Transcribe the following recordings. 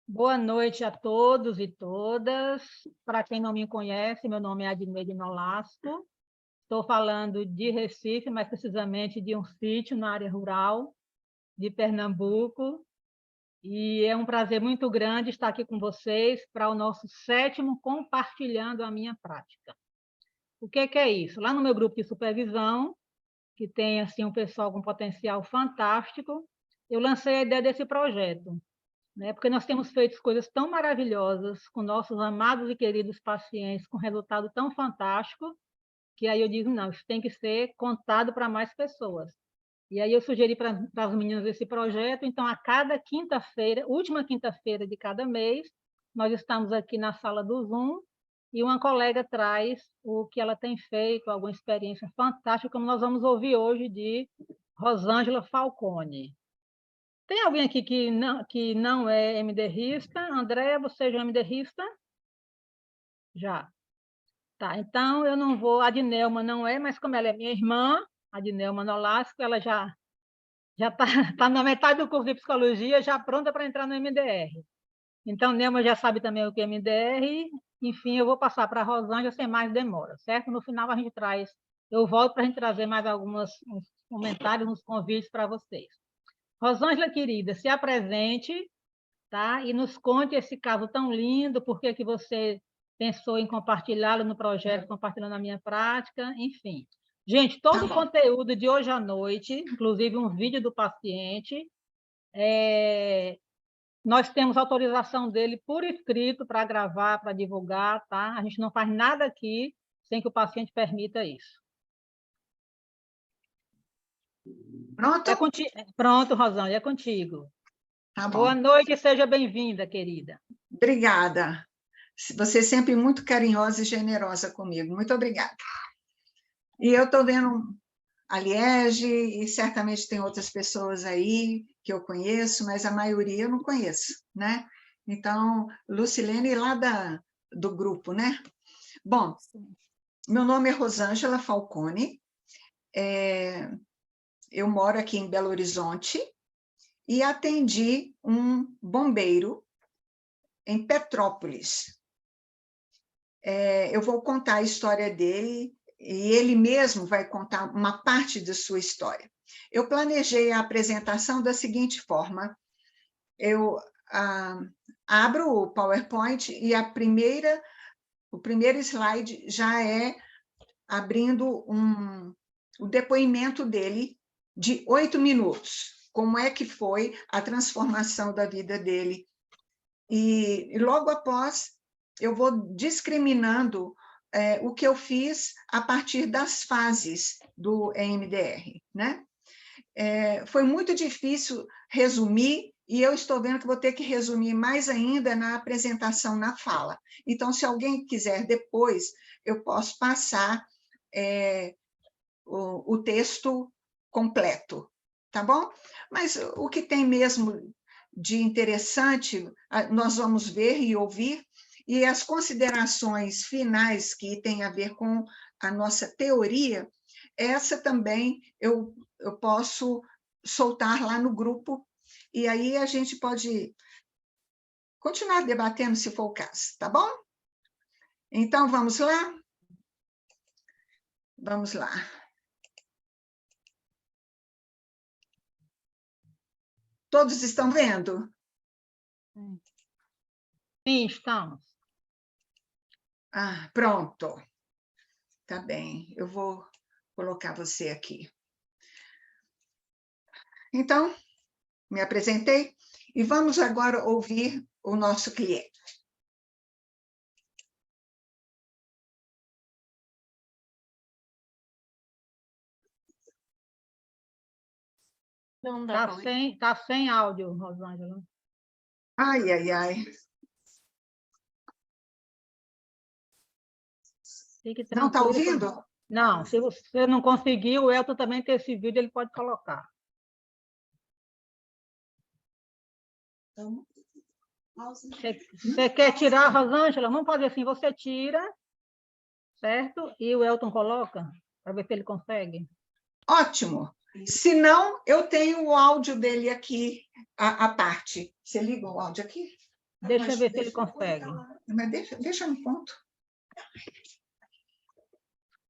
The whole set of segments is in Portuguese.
Boa noite a todos e todas. Para quem não me conhece, meu nome é Adneide Nolasco. Estou falando de Recife, mais precisamente de um sítio na área rural de Pernambuco. E é um prazer muito grande estar aqui com vocês para o nosso 7º Compartilhando a Minha Prática. O que é isso? Lá no meu grupo de supervisão, que tem assim, um pessoal com potencial fantástico, eu lancei a ideia desse projeto, né? Porque nós temos feito coisas tão maravilhosas com nossos amados e queridos pacientes, com resultado tão fantástico, que aí eu digo, não, isso tem que ser contado para mais pessoas. E aí eu sugeri para as meninas esse projeto, então a cada quinta-feira, última quinta-feira de cada mês, nós estamos aqui na sala do Zoom, e uma colega traz o que ela tem feito, alguma experiência fantástica, como nós vamos ouvir hoje de Rosângela Falcone. Tem alguém aqui que não é MDRista? Andréa, você já é MDRista? Já. Tá, então eu não vou... A Dinelma não é, mas como ela é minha irmã, a Dinelma Nolasco, ela já está tá na metade do curso de psicologia, já pronta para entrar no MDR. Então, Nelma já sabe também o que é MDR. Enfim, eu vou passar para a Rosângela sem mais demora, certo? No final a gente traz... Eu volto para a gente trazer mais alguns comentários, uns convites para vocês. Rosângela, querida, se apresente, tá? E nos conte esse caso tão lindo, por que você pensou em compartilhá-lo no projeto Compartilhando a Minha Prática, enfim. Gente, todo o conteúdo de hoje à noite, inclusive um vídeo do paciente, nós temos autorização dele por escrito para gravar, para divulgar, tá? A gente não faz nada aqui sem que o paciente permita isso. Pronto? Pronto, Rosângela, é contigo. Tá bom. Boa noite e seja bem-vinda, querida. Obrigada. Você é sempre muito carinhosa e generosa comigo. Muito obrigada. E eu estou vendo a Liege, e certamente tem outras pessoas aí que eu conheço, mas a maioria eu não conheço, né? Então, Lucilene lá do grupo, né? Bom, meu nome é Rosângela Falcone, eu moro aqui em Belo Horizonte e atendi um bombeiro em Petrópolis. Eu vou contar a história dele e ele mesmo vai contar uma parte da sua história. Eu planejei a apresentação da seguinte forma: eu abro o PowerPoint e o primeiro slide já é abrindo o depoimento dele de 8 minutos, como é que foi a transformação da vida dele. E logo após, eu vou discriminando o que eu fiz a partir das fases do EMDR, né? Foi muito difícil resumir, e eu estou vendo que vou ter que resumir mais ainda na apresentação, na fala. Então, se alguém quiser depois, eu posso passar o texto completo, tá bom? Mas o que tem mesmo de interessante, nós vamos ver e ouvir, e as considerações finais que têm a ver com a nossa teoria, essa também eu posso soltar lá no grupo, e aí a gente pode continuar debatendo, se for o caso, tá bom? Então, vamos lá? Vamos lá. Todos estão vendo? Sim, estamos. Pronto. Tá bem, eu vou colocar você aqui. Então, me apresentei e vamos agora ouvir o nosso cliente. Não dá. Tá sem áudio, Rosângela. Ai, ai, ai. Não está ouvindo? Não, se você não conseguir, o Elton também tem esse vídeo, ele pode colocar. Você quer tirar, Rosângela? Vamos fazer assim, você tira, certo? E o Elton coloca, para ver se ele consegue. Ótimo. Se não, eu tenho o áudio dele aqui, a parte. Você liga o áudio aqui? Deixa eu ver se ele consegue. Mas deixa no ponto.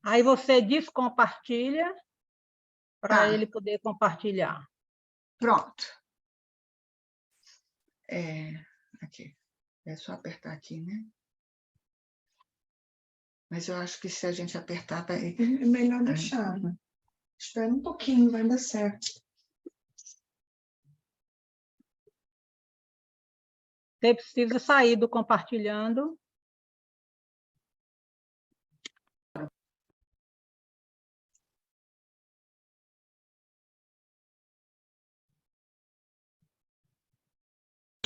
Aí você descompartilha para Tá. ele poder compartilhar. Pronto. Aqui. É só apertar aqui, né? Mas eu acho que se a gente apertar, vai... É melhor deixar. Espera um pouquinho, vai dar certo. Você precisa sair do compartilhando.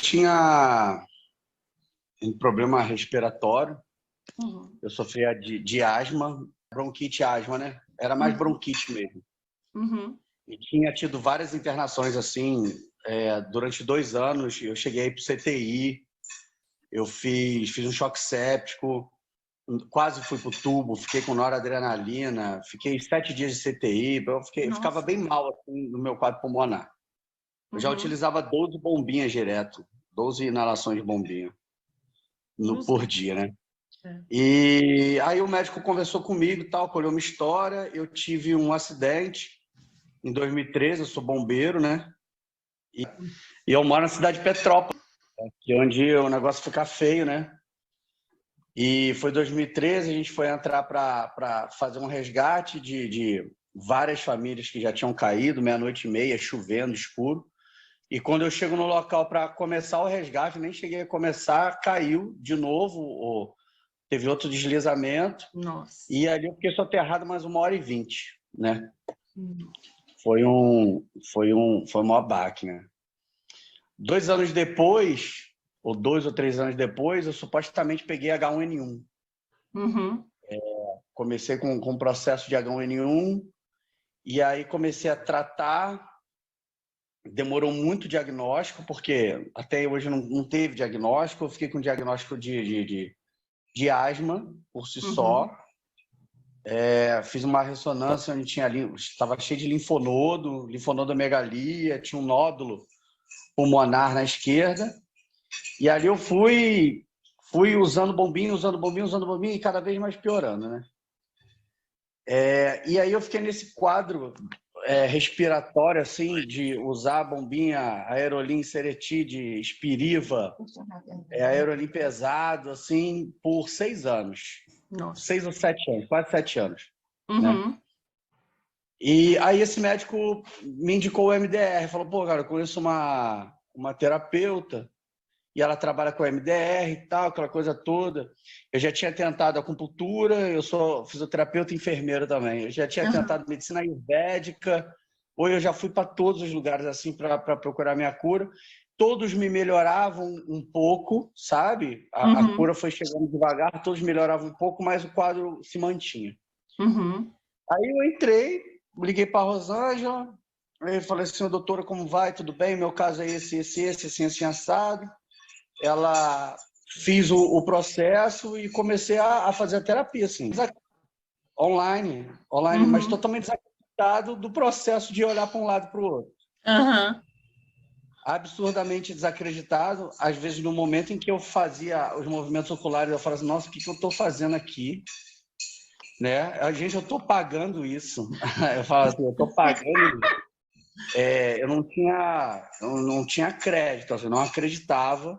Tinha um problema respiratório, eu sofria de asma, bronquite e asma, né? Era mais bronquite mesmo. E tinha tido várias internações assim, durante 2 anos. Eu cheguei para o CTI, eu fiz um choque séptico, quase fui para o tubo, fiquei com noradrenalina, fiquei 7 dias de CTI, eu ficava bem mal assim, no meu quadro pulmonar. Eu já utilizava 12 bombinhas direto, 12 inalações de bombinha por dia, né? E aí o médico conversou comigo e tal, colheu uma história. Eu tive um acidente em 2013, eu sou bombeiro, né? E eu moro na cidade de Petrópolis, que é onde o negócio fica feio, né? E foi 2013, a gente foi entrar para fazer um resgate de várias famílias que já tinham caído, 00:30, chovendo, escuro. E quando eu chego no local para começar o resgate, nem cheguei a começar, caiu de novo, teve outro deslizamento. Nossa. E ali eu fiquei soterrado mais 1h20, né? Foi um maior baque, né? 2 anos depois, ou 2 ou 3 anos depois, eu supostamente peguei H1N1. Comecei com um processo de H1N1 e aí comecei a tratar. Demorou muito o diagnóstico, porque até hoje não teve diagnóstico. Eu fiquei com diagnóstico de asma por si só. Fiz uma ressonância onde estava cheio de linfonodomegalia, tinha um nódulo pulmonar na esquerda. E ali eu fui usando bombinha, e cada vez mais piorando, né? E aí eu fiquei nesse quadro respiratório, assim, de usar a bombinha Aerolim, Seretide, Spiriva, Aerolim pesado, assim, por 6 anos. Nossa. 6 ou 7 anos, quase 7 anos. Né? E aí esse médico me indicou o MDR, falou, pô, cara, eu conheço uma terapeuta e ela trabalha com MDR e tal, aquela coisa toda. Eu já tinha tentado acupuntura, eu sou fisioterapeuta e enfermeiro também. Eu já tinha tentado medicina ayurvédica, ou eu já fui para todos os lugares assim para procurar minha cura. Todos me melhoravam um pouco, sabe? A cura foi chegando devagar, todos melhoravam um pouco, mas o quadro se mantinha. Aí eu entrei, liguei para a Rosângela, eu falei assim, doutora, como vai? Tudo bem? Meu caso é esse, assim, assado. Ela fiz o processo e comecei a fazer a terapia, assim, online, mas totalmente desacreditado do processo de olhar para um lado e para o outro. Absurdamente desacreditado. Às vezes, no momento em que eu fazia os movimentos oculares, eu falava assim, nossa, o que eu estou fazendo aqui? Né? Gente, eu estou pagando isso. Eu falo assim, eu estou pagando. Eu não tinha crédito, assim, não acreditava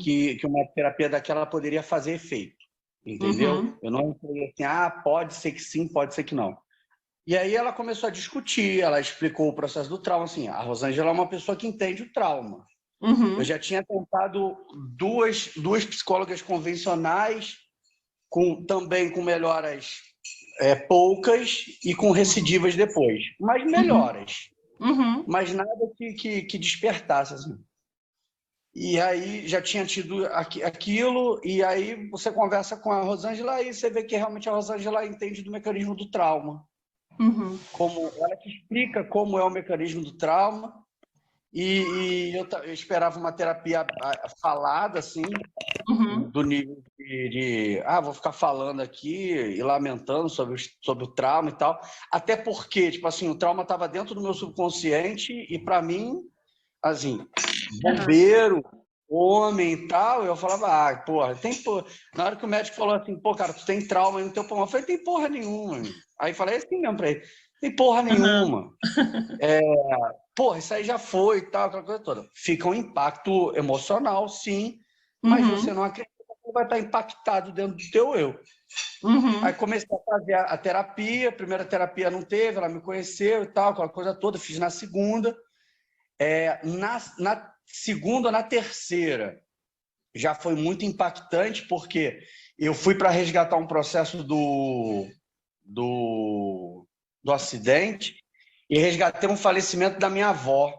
que uma terapia daquela poderia fazer efeito, entendeu? Eu não falei assim, pode ser que sim, pode ser que não. E aí ela começou a discutir, ela explicou o processo do trauma, assim, a Rosângela é uma pessoa que entende o trauma. Eu já tinha tentado duas psicólogas convencionais, também com melhoras poucas e com recidivas depois, mas melhoras. Mas nada que despertasse, assim. E aí já tinha tido aquilo, e aí você conversa com a Rosângela e você vê que realmente a Rosângela entende do mecanismo do trauma. Como ela te explica como é o mecanismo do trauma, e eu esperava uma terapia falada, assim, do nível vou ficar falando aqui e lamentando sobre o trauma e tal. Até porque, tipo assim, o trauma estava dentro do meu subconsciente e, para mim, assim, bombeiro, homem e tal, eu falava, porra, tem porra. Na hora que o médico falou assim, pô, cara, tu tem trauma aí no teu pulmão, eu falei, tem porra nenhuma. Aí falei assim mesmo pra ele, tem porra nenhuma. Porra, isso aí já foi e tal, aquela coisa toda. Fica um impacto emocional, sim, mas você não acredita que vai estar impactado dentro do teu eu. Aí comecei a fazer a terapia, a primeira terapia não teve, ela me conheceu e tal, aquela coisa toda, fiz na segunda. Na segunda, na terceira, já foi muito impactante, porque eu fui para resgatar um processo do acidente e resgatei um falecimento da minha avó.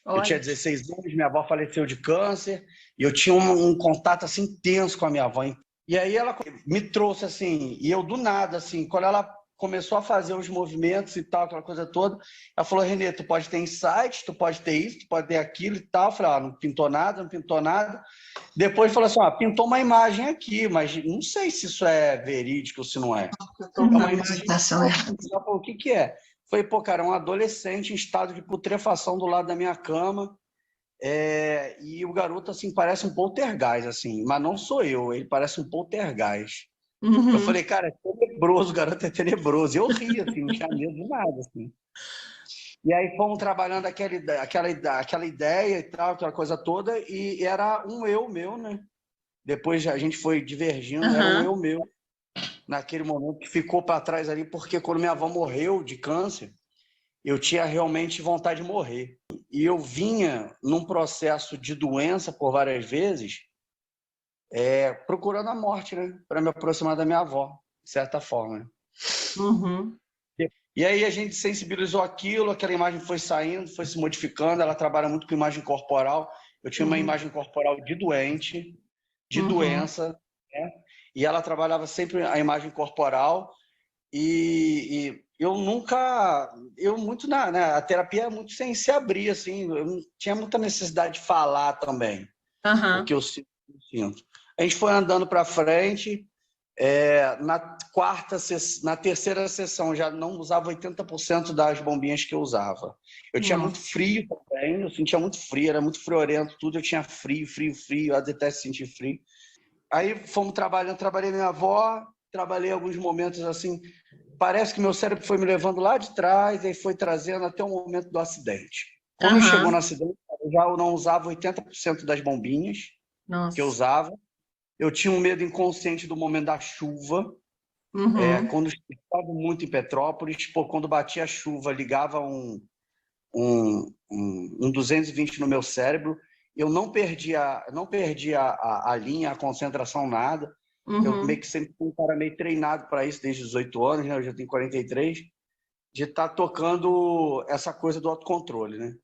Olha. Eu tinha 16 anos, minha avó faleceu de câncer, e eu tinha um contato assim, intenso com a minha avó. E aí ela me trouxe assim, e eu do nada, assim, quando ela começou a fazer os movimentos e tal, aquela coisa toda, ela falou, Renê, tu pode ter insight, tu pode ter isso, tu pode ter aquilo e tal. Eu falei, não pintou nada, não pintou nada. Depois falou assim, pintou uma imagem aqui, mas não sei se isso é verídico ou se não é. É uma imagem... Ela falou, o que é? Falei, pô, cara, um adolescente em estado de putrefação do lado da minha cama, e o garoto, assim, parece um poltergeist, assim, mas não sou eu, ele parece um poltergeist. Eu falei, cara, é tenebroso, o garoto é tenebroso. E eu ri, assim, não tinha medo de nada, assim. E aí fomos trabalhando aquela ideia e tal, aquela coisa toda, e era um eu meu, né? Depois a gente foi divergindo, era um eu meu, naquele momento que ficou para trás ali, porque quando minha avó morreu de câncer, eu tinha realmente vontade de morrer. E eu vinha num processo de doença por várias vezes, procurando a morte, né? Para me aproximar da minha avó, de certa forma. E aí a gente sensibilizou aquilo, aquela imagem foi saindo, foi se modificando, ela trabalha muito com imagem corporal. Eu tinha uma imagem corporal de doente, de doença, né? E ela trabalhava sempre a imagem corporal, e eu nunca, a terapia é muito sem se abrir, assim, eu não tinha muita necessidade de falar também, o que eu sinto. A gente foi andando para frente, na terceira sessão já não usava 80% das bombinhas que eu usava. Eu tinha muito frio também, eu sentia muito frio, era muito friorento, tudo, eu tinha frio, eu detesto sentir frio. Aí fomos trabalhando, trabalhei minha avó, trabalhei alguns momentos assim, parece que meu cérebro foi me levando lá de trás e foi trazendo até o momento do acidente. Quando chegou no acidente, eu já não usava 80% das bombinhas que eu usava. Eu tinha um medo inconsciente do momento da chuva, quando estava muito em Petrópolis, quando batia a chuva, ligava um 220 no meu cérebro, eu não perdia a linha, a concentração, nada. Eu meio que sempre fui um cara meio treinado para isso desde os 18 anos, né? Eu já tenho 43, de estar tocando essa coisa do autocontrole, né?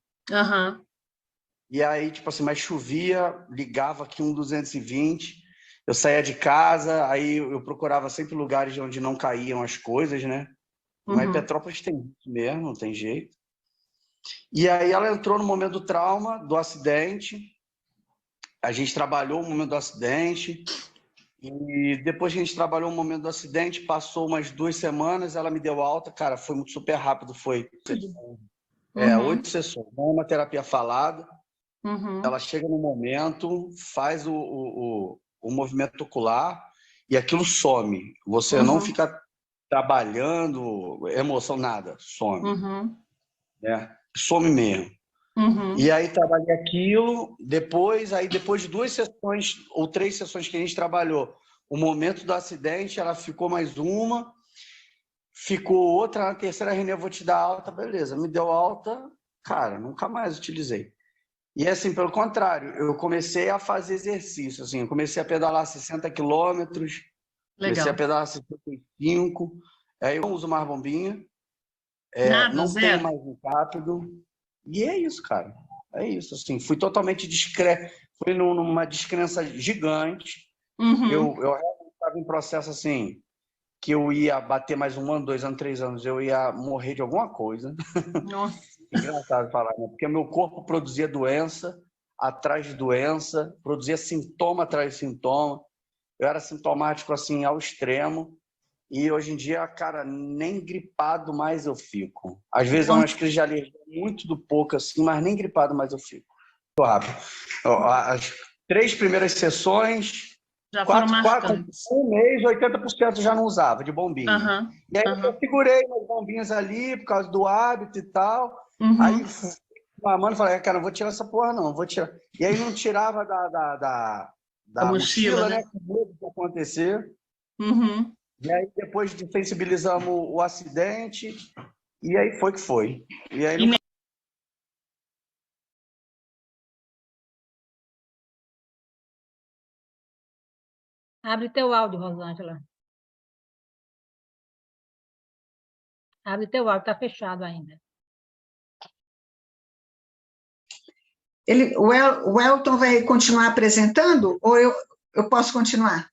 E aí, tipo assim, mas chovia, ligava aqui um 220, eu saía de casa, aí eu procurava sempre lugares onde não caíam as coisas, né? Mas Petrópolis tem isso mesmo, não tem jeito. E aí ela entrou no momento do trauma, do acidente, a gente trabalhou o momento do acidente, e depois que a gente trabalhou o momento do acidente, passou umas 2 semanas, ela me deu alta, cara, foi muito super rápido, foi 8 sessões, uma terapia falada, ela chega no momento, faz o movimento ocular e aquilo some. Você não fica trabalhando, emoção, nada, some. Né? Some mesmo. E aí trabalhei aquilo, depois de 2 sessões ou 3 sessões que a gente trabalhou, o momento do acidente, ela ficou mais uma, ficou outra, na terceira, Renê, eu vou te dar alta, beleza. Me deu alta, cara, nunca mais utilizei. E assim, pelo contrário, eu comecei a fazer exercício, assim, eu comecei a pedalar 60 quilômetros, comecei a pedalar 65, aí eu não uso mais bombinha, não tenho mais um rápido, e é isso, cara, é isso, assim, fui totalmente discreto, fui numa descrença gigante, eu estava em processo, assim, que eu ia bater mais 1 ano, 2 anos, 3 anos, eu ia morrer de alguma coisa. Nossa. Engraçado falar, né? Porque meu corpo produzia doença atrás de doença, produzia sintoma atrás de sintoma. eu era sintomático assim ao extremo. E hoje em dia, cara, nem gripado mais eu fico. Às vezes é umas crises de alergia muito do pouco, assim, mas nem gripado mais eu fico. Muito rápido. As 3 primeiras sessões, Já foram marcando. um mês, 80% já não usava de bombinha. E aí eu segurei nas bombinhas ali, por causa do hábito e tal. Aí, mamando, falei, cara, não vou tirar essa porra, não, vou tirar. E aí não tirava da mochila, né? Com medo de acontecer. E aí depois sensibilizamos o acidente, e aí foi que foi. E aí não... Abre teu áudio, Rosângela. Abre teu áudio, está fechado ainda. O Elton vai continuar apresentando ou eu posso continuar?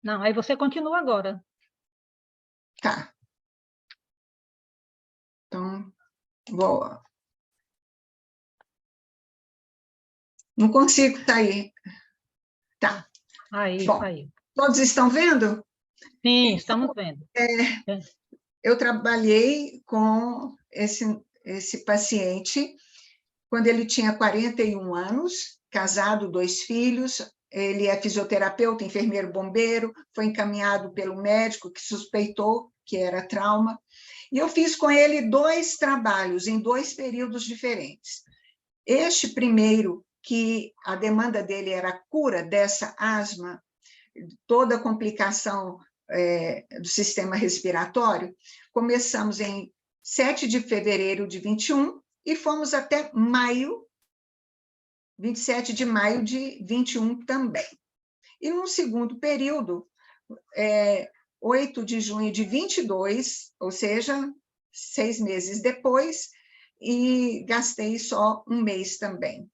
Não, aí você continua agora. Tá. Então, vou... Não consigo sair. Tá. Aí, bom, saiu. Todos estão vendo? Sim, estamos vendo. Eu trabalhei com esse paciente quando ele tinha 41 anos, casado, 2 filhos. Ele é fisioterapeuta, enfermeiro bombeiro, foi encaminhado pelo médico que suspeitou que era trauma. E eu fiz com ele 2 trabalhos em 2 períodos diferentes. Este primeiro, que a demanda dele era a cura dessa asma, toda a complicação do sistema respiratório, começamos em 7 de fevereiro de 21 e fomos até 27 de maio de 21 também. E num segundo período, 8 de junho de 22, ou seja, 6 meses depois, e gastei só 1 mês também.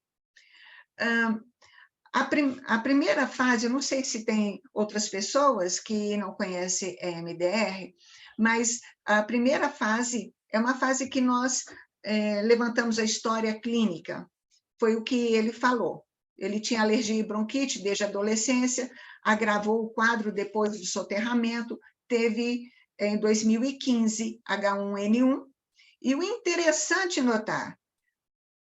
A primeira fase, eu não sei se tem outras pessoas que não conhecem EMDR, mas a primeira fase é uma fase que nós levantamos a história clínica. Foi o que ele falou. Ele tinha alergia e bronquite desde a adolescência, agravou o quadro depois do soterramento, teve, em 2015, H1N1, e o interessante notar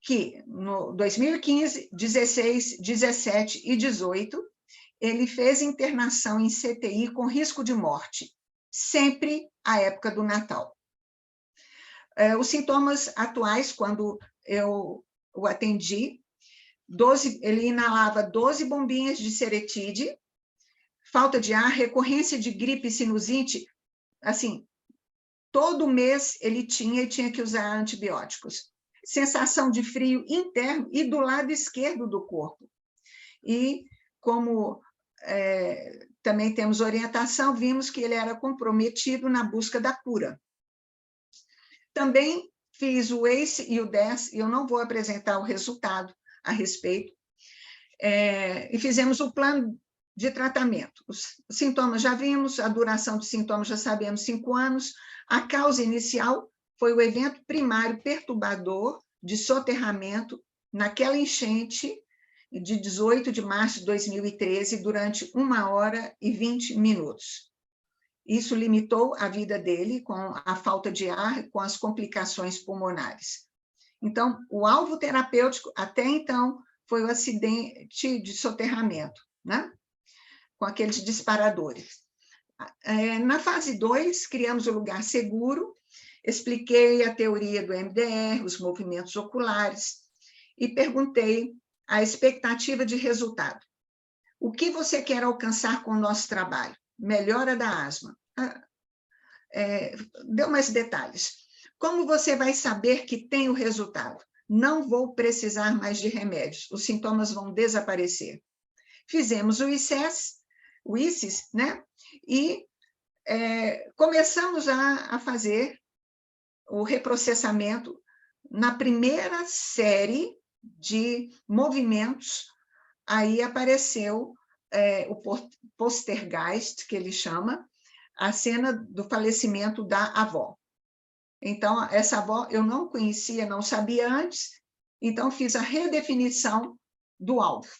que, no 2015, 16, 17 e 18, ele fez internação em CTI com risco de morte, sempre à época do Natal. Os sintomas atuais, quando eu o atendi, ele inalava 12 bombinhas de Seretide, falta de ar, recorrência de gripe e sinusite, assim, todo mês ele tinha que usar antibióticos. Sensação de frio interno e do lado esquerdo do corpo. E, como também temos orientação, vimos que ele era comprometido na busca da cura. Também fiz o ACE e o DES, e eu não vou apresentar o resultado a respeito, e fizemos o plano de tratamento. Os sintomas já vimos, a duração dos sintomas já sabemos, 5 anos. A causa inicial foi o evento primário perturbador de soterramento naquela enchente de 18 de março de 2013, durante 1h20. Isso limitou a vida dele com a falta de ar, com as complicações pulmonares. Então, o alvo terapêutico, até então, foi o acidente de soterramento, né? Com aqueles disparadores. Na fase 2, criamos o lugar seguro, expliquei a teoria do MDR, os movimentos oculares, e perguntei a expectativa de resultado. O que você quer alcançar com o nosso trabalho? Melhora da asma. Deu mais detalhes. Como você vai saber que tem o resultado? Não vou precisar mais de remédios, os sintomas vão desaparecer. Fizemos o ICES, né? E começamos a fazer o reprocessamento na primeira série de movimentos. Aí apareceu o Poltergeist, que ele chama, a cena do falecimento da avó. Então, essa avó eu não conhecia, não sabia antes, então fiz a redefinição do alvo.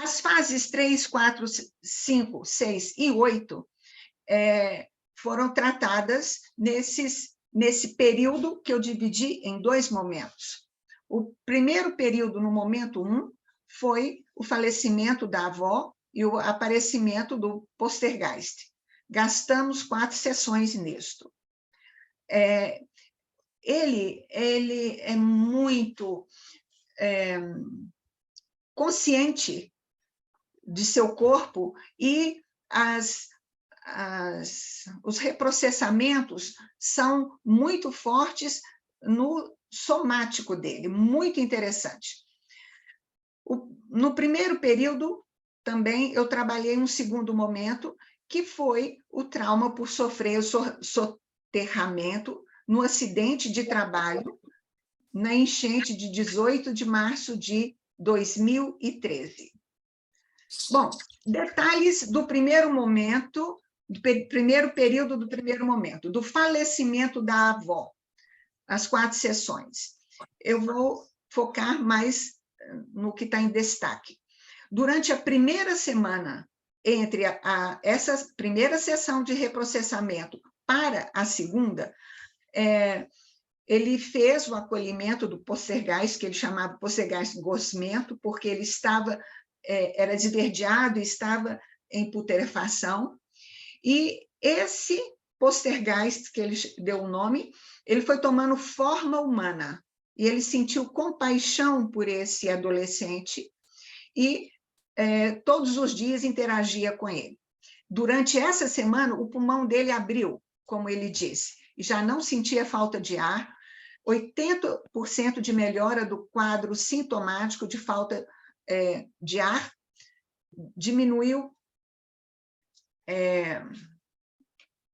As fases 3, 4, 5, 6 e 8 foram tratadas nesse período que eu dividi em 2 momentos. O primeiro período, no momento 1, foi o falecimento da avó e o aparecimento do Poltergeist. Gastamos 4 sessões nisto. Ele é muito consciente de seu corpo e os reprocessamentos são muito fortes no somático dele, muito interessante. No primeiro período, também, eu trabalhei um segundo momento, que foi o trauma por sofrer o soterramento no acidente de trabalho, na enchente de 18 de março de 2013. Bom, detalhes do primeiro momento, do primeiro período do primeiro momento, do falecimento da avó, as 4 sessões. Eu vou focar mais no que está em destaque. Durante a primeira semana, entre essa primeira sessão de reprocessamento para a segunda, ele fez o acolhimento do Poltergeist, que ele chamava Poltergeist gosmento, porque ele era esverdeado e estava em putrefação. E esse Poltergeist, que ele deu o nome, ele foi tomando forma humana, e ele sentiu compaixão por esse adolescente, e todos os dias interagia com ele. Durante essa semana, o pulmão dele abriu, como ele disse, e já não sentia falta de ar, 80% de melhora do quadro sintomático de falta de ar, diminuiu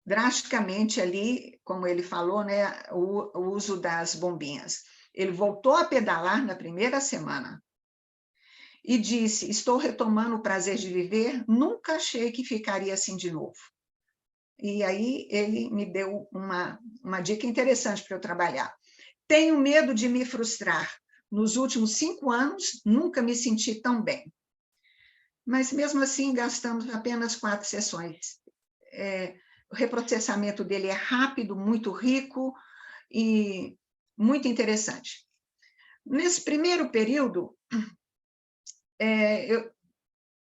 drasticamente ali, como ele falou, né, o uso das bombinhas. Ele voltou a pedalar na primeira semana e disse: estou retomando o prazer de viver, nunca achei que ficaria assim de novo. E aí ele me deu uma dica interessante para eu trabalhar. Tenho medo de me frustrar. Nos últimos 5 anos, nunca me senti tão bem. Mas, mesmo assim, gastamos apenas 4 sessões. O reprocessamento dele é rápido, muito rico e muito interessante. Nesse primeiro período, eu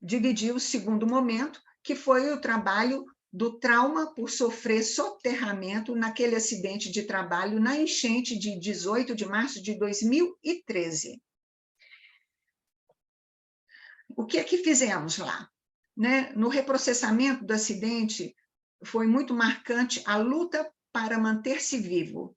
dividi o segundo momento, que foi o trabalho do trauma por sofrer soterramento naquele acidente de trabalho na enchente de 18 de março de 2013. O que é que fizemos lá? Né? No reprocessamento do acidente, foi muito marcante a luta para manter-se vivo.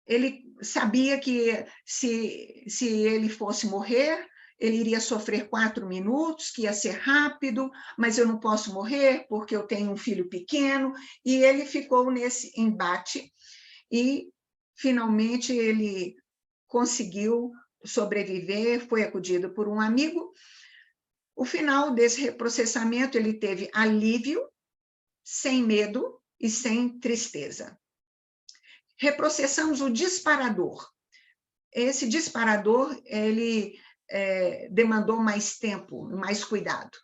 Ele sabia que se ele fosse morrer, ele iria sofrer 4 minutos, que ia ser rápido, mas eu não posso morrer porque eu tenho um filho pequeno, e ele ficou nesse embate, e finalmente ele conseguiu sobreviver, foi acudido por um amigo. O final desse reprocessamento, ele teve alívio, sem medo e sem tristeza. Reprocessamos o disparador. Esse disparador, ele demandou mais tempo, mais cuidado.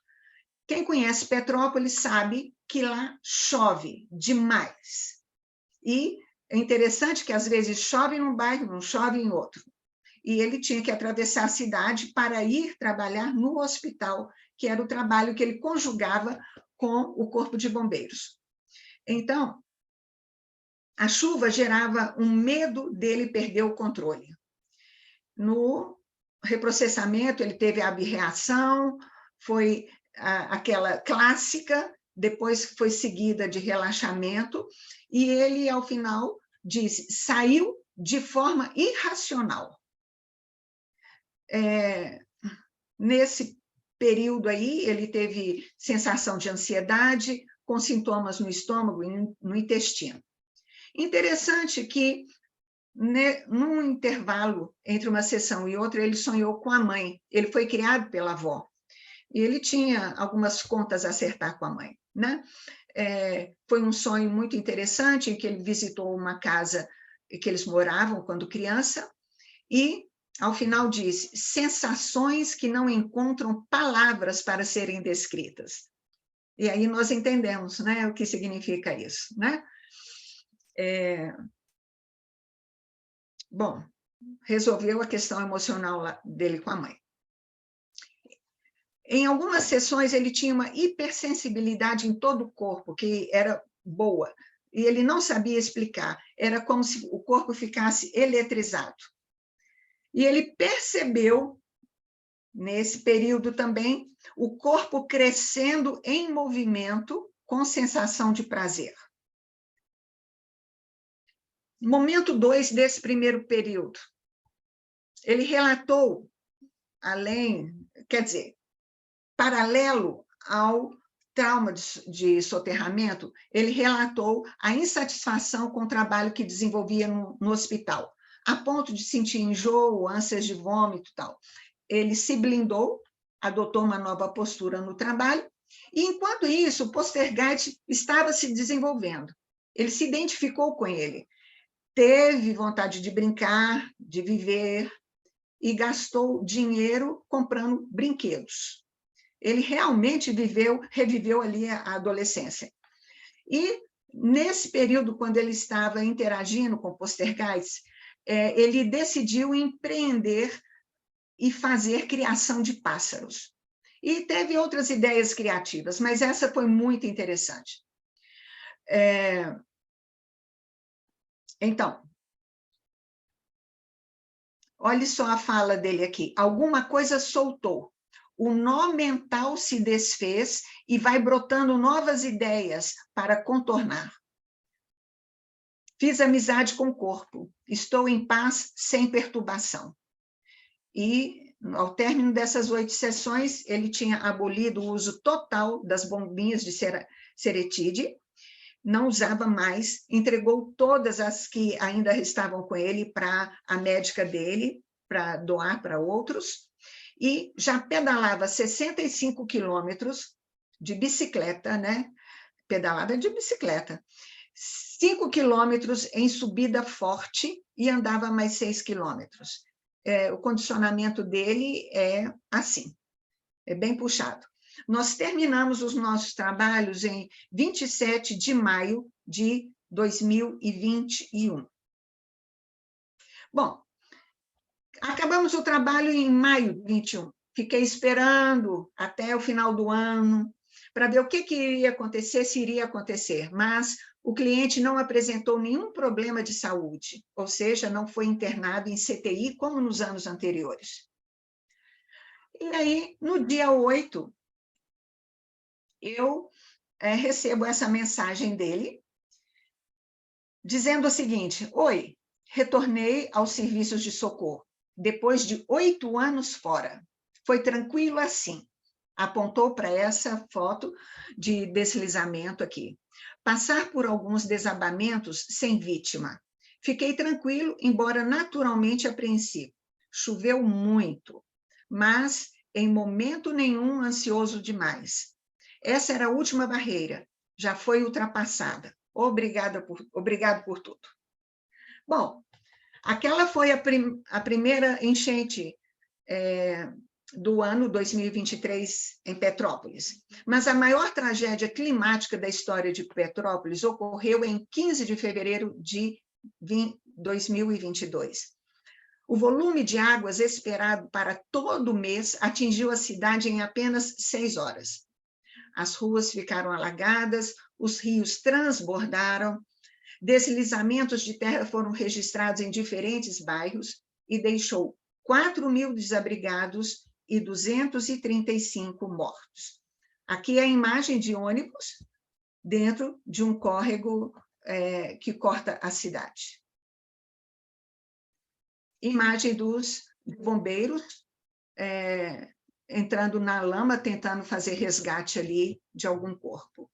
Quem conhece Petrópolis sabe que lá chove demais. E é interessante que, às vezes, chove num bairro, não chove em outro. E ele tinha que atravessar a cidade para ir trabalhar no hospital, que era o trabalho que ele conjugava com o Corpo de Bombeiros. Então, a chuva gerava um medo dele perder o controle. No reprocessamento, ele teve a abreação, foi aquela clássica, depois foi seguida de relaxamento, e ele, ao final, disse, saiu de forma irracional. Nesse período aí, ele teve sensação de ansiedade, com sintomas no estômago e no intestino. Interessante que, num intervalo entre uma sessão e outra, ele sonhou com a mãe. Ele foi criado pela avó. E ele tinha algumas contas a acertar com a mãe, né? Foi um sonho muito interessante, em que ele visitou uma casa que eles moravam quando criança, e ao final diz, sensações que não encontram palavras para serem descritas. E aí nós entendemos, né, o que significa isso, né? Bom, resolveu a questão emocional dele com a mãe. Em algumas sessões, ele tinha uma hipersensibilidade em todo o corpo, que era boa, e ele não sabia explicar. Era como se o corpo ficasse eletrizado. E ele percebeu, nesse período também, o corpo crescendo em movimento, com sensação de prazer. Momento 2 desse primeiro período. Ele relatou, quer dizer, paralelo ao trauma de soterramento, ele relatou a insatisfação com o trabalho que desenvolvia no hospital, a ponto de sentir enjoo, ânsias de vômito e tal. Ele se blindou, adotou uma nova postura no trabalho, e enquanto isso, o Postergate estava se desenvolvendo. Ele se identificou com ele, teve vontade de brincar, de viver, e gastou dinheiro comprando brinquedos. Ele realmente reviveu ali a adolescência. E, nesse período, quando ele estava interagindo com Postergate, ele decidiu empreender e fazer criação de pássaros. E teve outras ideias criativas, mas essa foi muito interessante. Então, olhe só a fala dele aqui. Alguma coisa soltou. O nó mental se desfez e vai brotando novas ideias para contornar. Fiz amizade com o corpo. Estou em paz, sem perturbação. E, ao término dessas 8 sessões, ele tinha abolido o uso total das bombinhas de ceretide, não usava mais, entregou todas as que ainda estavam com ele para a médica dele, para doar para outros, e já pedalava 65 quilômetros de bicicleta, né? Pedalada de bicicleta, 5 quilômetros em subida forte e andava mais 6 quilômetros. O condicionamento dele é assim, é bem puxado. Nós terminamos os nossos trabalhos em 27 de maio de 2021. Bom, acabamos o trabalho em maio de 21. Fiquei esperando até o final do ano para ver o que iria acontecer, se iria acontecer, mas o cliente não apresentou nenhum problema de saúde, ou seja, não foi internado em CTI como nos anos anteriores. E aí, no dia 8, eu recebo essa mensagem dele, dizendo o seguinte: oi, retornei aos serviços de socorro, depois de 8 anos fora. Foi tranquilo assim. Apontou para essa foto de deslizamento aqui. Passar por alguns desabamentos sem vítima. Fiquei tranquilo, embora naturalmente apreensivo. Choveu muito, mas em momento nenhum ansioso demais. Essa era a última barreira, já foi ultrapassada. Obrigado por tudo. Bom, aquela foi a primeira enchente do ano 2023 em Petrópolis. Mas a maior tragédia climática da história de Petrópolis ocorreu em 15 de fevereiro de 2022. O volume de águas esperado para todo o mês atingiu a cidade em apenas 6 horas. As ruas ficaram alagadas, os rios transbordaram, deslizamentos de terra foram registrados em diferentes bairros e deixou 4.000 desabrigados e 235 mortos. Aqui é a imagem de ônibus dentro de um córrego que corta a cidade. Imagem dos bombeiros entrando na lama, tentando fazer resgate ali de algum corpo.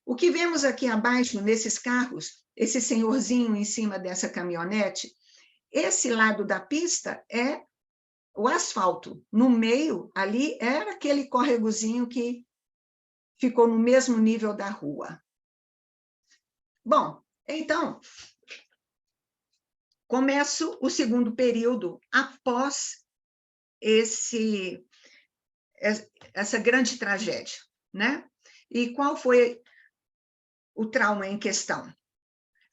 O que vemos aqui abaixo, nesses carros, esse senhorzinho em cima dessa caminhonete, esse lado da pista é o asfalto. No meio, ali, era aquele córregozinho que ficou no mesmo nível da rua. Bom, então, Começo o segundo período após essa grande tragédia, né? E qual foi o trauma em questão?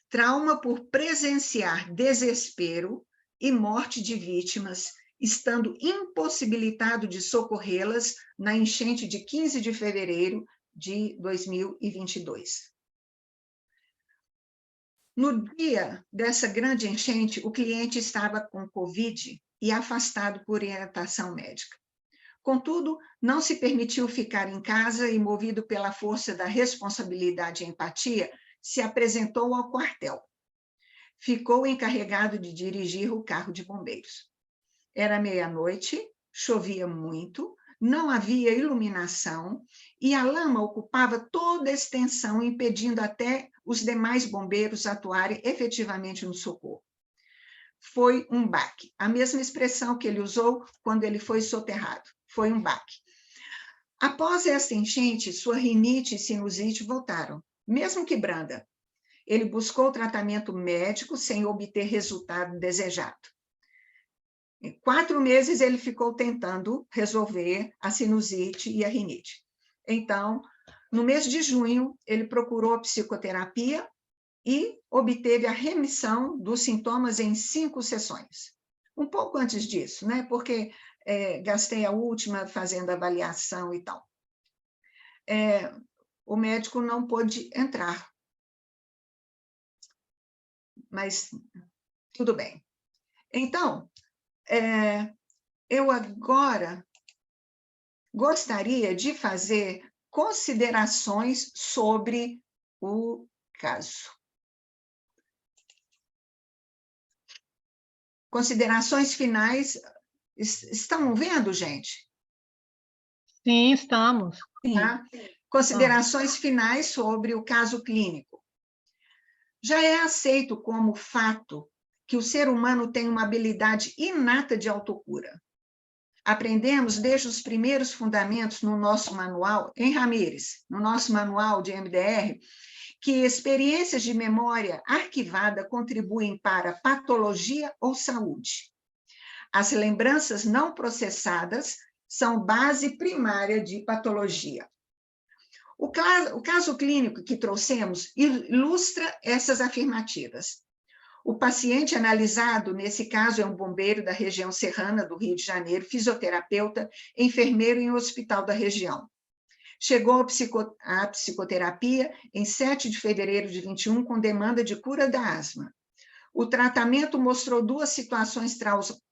Trauma por presenciar desespero e morte de vítimas, estando impossibilitado de socorrê-las na enchente de 15 de fevereiro de 2022. No dia dessa grande enchente, o cliente estava com Covid e afastado por orientação médica. Contudo, não se permitiu ficar em casa e, movido pela força da responsabilidade e empatia, se apresentou ao quartel. Ficou encarregado de dirigir o carro de bombeiros. Era meia-noite, chovia muito, não havia iluminação e a lama ocupava toda a extensão, impedindo até os demais bombeiros atuarem efetivamente no socorro. Foi um baque. A mesma expressão que ele usou quando ele foi soterrado. Foi um baque. Após esta enchente, sua rinite e sinusite voltaram, mesmo que branda. Ele buscou tratamento médico sem obter resultado desejado. Em 4 meses, ele ficou tentando resolver a sinusite e a rinite. Então, no mês de junho, ele procurou psicoterapia e obteve a remissão dos sintomas em 5 sessões. Um pouco antes disso, né? Porque gastei a última fazendo avaliação e tal. O médico não pôde entrar. Mas tudo bem. Então, eu agora gostaria de fazer considerações sobre o caso. Considerações finais. Estão vendo, gente? Sim, estamos. Tá? Considerações finais sobre o caso clínico. Já é aceito como fato que o ser humano tem uma habilidade inata de autocura. Aprendemos desde os primeiros fundamentos no nosso manual, em Ramírez, no nosso manual de MDR, que experiências de memória arquivada contribuem para patologia ou saúde. As lembranças não processadas são base primária de patologia. O caso clínico que trouxemos ilustra essas afirmativas. O paciente analisado, nesse caso, é um bombeiro da região serrana do Rio de Janeiro, fisioterapeuta, enfermeiro em um hospital da região. Chegou à psicoterapia em 7 de fevereiro de 21, com demanda de cura da asma. O tratamento mostrou 2 situações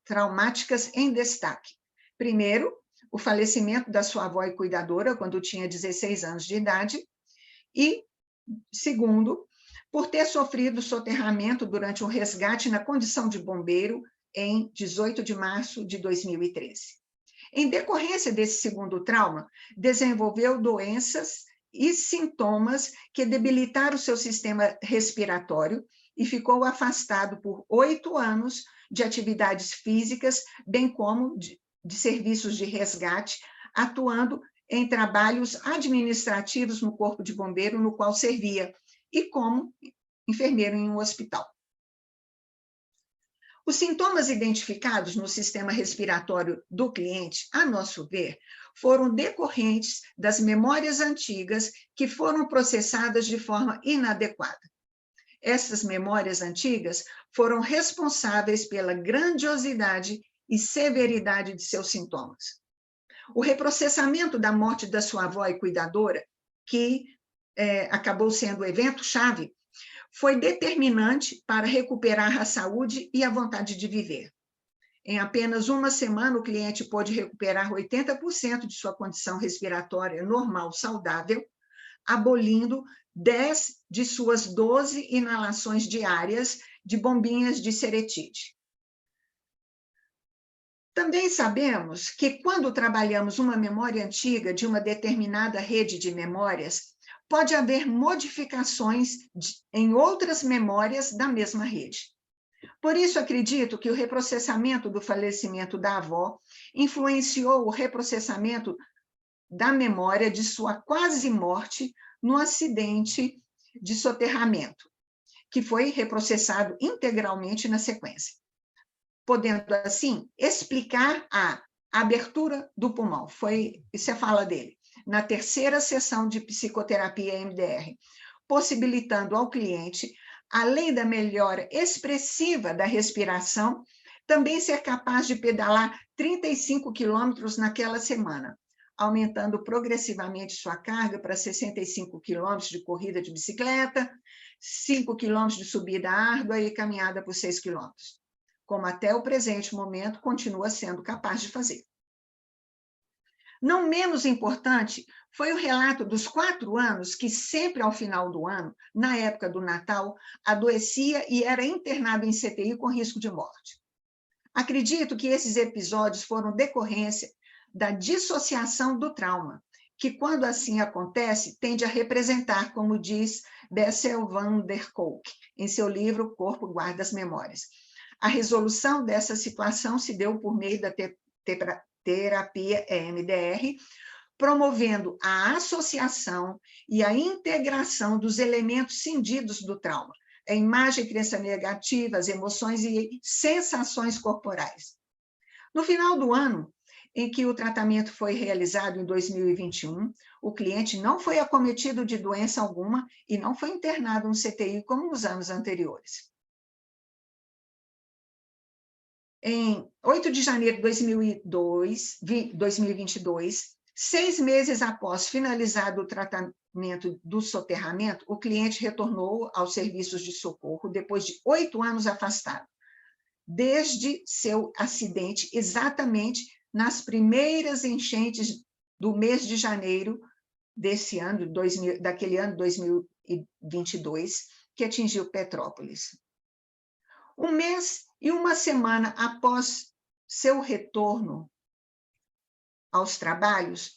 traumáticas em destaque. Primeiro, o falecimento da sua avó e cuidadora, quando tinha 16 anos de idade. E, segundo, por ter sofrido soterramento durante um resgate na condição de bombeiro em 18 de março de 2013. Em decorrência desse segundo trauma, desenvolveu doenças e sintomas que debilitaram o seu sistema respiratório e ficou afastado por 8 anos de atividades físicas, bem como de serviços de resgate, atuando em trabalhos administrativos no Corpo de Bombeiro, no qual servia, e como enfermeiro em um hospital. Os sintomas identificados no sistema respiratório do cliente, a nosso ver, foram decorrentes das memórias antigas que foram processadas de forma inadequada. Essas memórias antigas foram responsáveis pela grandiosidade e severidade de seus sintomas. O reprocessamento da morte da sua avó e cuidadora, que acabou sendo o evento-chave, foi determinante para recuperar a saúde e a vontade de viver. Em apenas 1 semana, o cliente pôde recuperar 80% de sua condição respiratória normal saudável, abolindo 10 de suas 12 inalações diárias de bombinhas de seretide. Também sabemos que, quando trabalhamos uma memória antiga de uma determinada rede de memórias, pode haver modificações em outras memórias da mesma rede. Por isso, acredito que o reprocessamento do falecimento da avó influenciou o reprocessamento da memória de sua quase morte no acidente de soterramento, que foi reprocessado integralmente na sequência, podendo, assim, explicar a abertura do pulmão. Isso é a fala dele, na terceira sessão de psicoterapia EMDR, possibilitando ao cliente, além da melhora expressiva da respiração, também ser capaz de pedalar 35 quilômetros naquela semana, aumentando progressivamente sua carga para 65 quilômetros de corrida de bicicleta, 5 quilômetros de subida árdua e caminhada por 6 quilômetros, como até o presente momento continua sendo capaz de fazer. Não menos importante foi o relato dos 4 anos que sempre ao final do ano, na época do Natal, adoecia e era internado em CTI com risco de morte. Acredito que esses episódios foram decorrência da dissociação do trauma, que, quando assim acontece, tende a representar, como diz Bessel van der Kolk, em seu livro Corpo Guarda as Memórias. A resolução dessa situação se deu por meio da terapia EMDR, promovendo a associação e a integração dos elementos cindidos do trauma, a imagem e crença negativa, as emoções e sensações corporais. No final do ano, em que o tratamento foi realizado em 2021, o cliente não foi acometido de doença alguma e não foi internado no CTI como nos anos anteriores. Em 8 de janeiro de 2022, 6 meses após finalizado o tratamento do soterramento, o cliente retornou aos serviços de socorro depois de 8 anos afastado, desde seu acidente, exatamente nas primeiras enchentes do mês de janeiro desse ano, daquele ano 2022, que atingiu Petrópolis. 1 mês e 1 semana após seu retorno aos trabalhos,